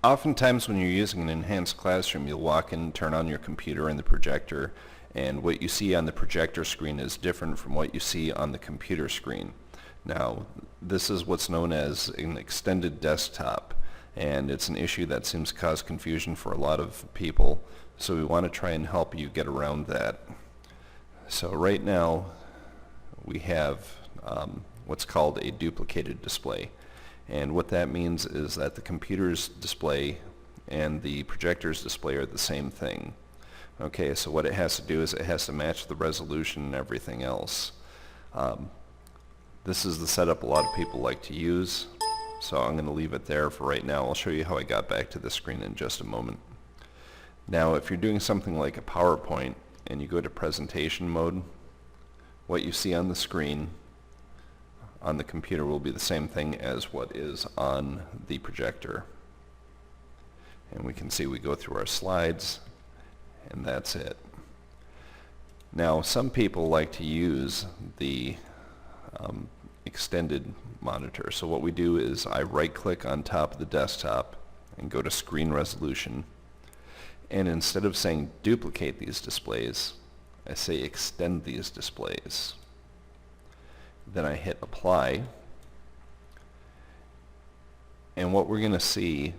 Oftentimes when you're using an enhanced classroom, you'll walk in, turn on your computer and the projector, and what you see on the projector screen is different from what you see on the computer screen. Now, this is what's known as an extended desktop, and it's an issue that seems to cause confusion for a lot of people, so we want to try and help you get around that. So right now, we have what's called a duplicated display. And what that means is that the computer's display and the projector's display are the same thing. Okay, so what it has to do is it has to match the resolution and everything else. This is the setup a lot of people like to use, so I'm going to leave it there for right now. I'll show you how I got back to the screen in just a moment. Now, if you're doing something like a PowerPoint and you go to presentation mode, what you see on the screen on the computer will be the same thing as what is on the projector. And we can see we go through our slides, and that's it. Now, some people like to use the extended monitor. So what we do is I right-click on top of the desktop and go to Screen Resolution. And instead of saying duplicate these displays, I say extend these displays. Then I hit apply, and what we're going to see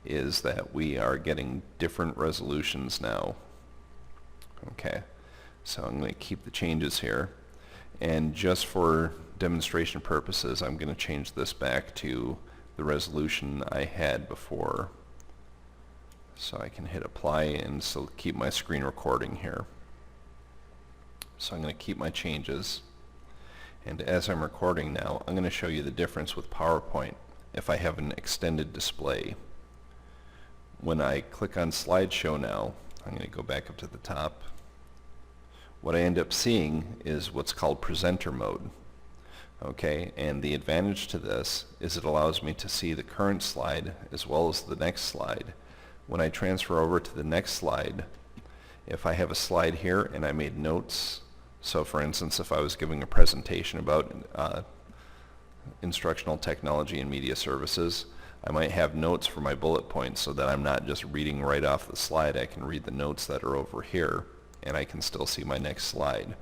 is that we are getting different resolutions now. Okay, so I'm going to keep the changes here, and just for demonstration purposes I'm going to change this back to the resolution I had before, so I can hit apply and still keep my screen recording here. So I'm going to keep my changes. And as I'm recording now, I'm going to show you the difference with PowerPoint if I have an extended display. When I click on slideshow now, I'm going to go back up to the top. What I end up seeing is what's called presenter mode. Okay, and the advantage to this is it allows me to see the current slide as well as the next slide. When I transfer over to the next slide, if I have a slide here and I made notes, so for instance, if I was giving a presentation about instructional technology and media services, I might have notes for my bullet points so that I'm not just reading right off the slide. I can read the notes that are over here, and I can still see my next slide.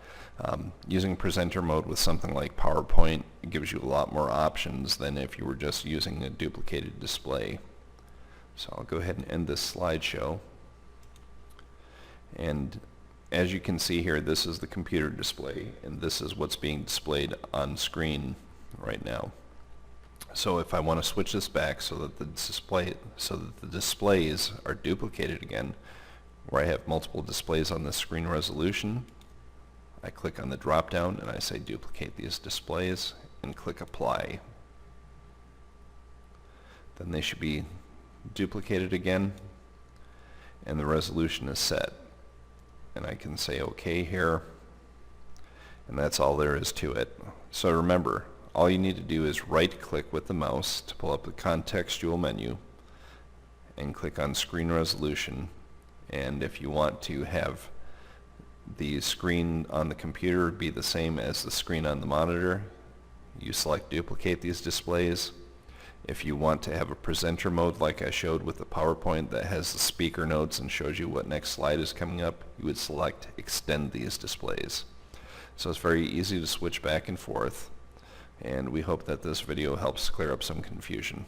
Using presenter mode with something like PowerPoint gives you a lot more options than if you were just using a duplicated display. So I'll go ahead and end this slideshow. And as you can see here, this is the computer display, and this is what's being displayed on screen right now. So if I want to switch this back so that the displays are duplicated again, where I have multiple displays on the screen resolution, I click on the drop down and I say duplicate these displays and click apply. Then they should be duplicated again, and the resolution is set. And I can say OK here, and that's all there is to it. So remember, all you need to do is right-click with the mouse to pull up the contextual menu and click on Screen Resolution. And if you want to have the screen on the computer be the same as the screen on the monitor, you select Duplicate these displays. If you want to have a presenter mode like I showed with the PowerPoint that has the speaker notes and shows you what next slide is coming up, you would select Extend these displays. So it's very easy to switch back and forth, and we hope that this video helps clear up some confusion.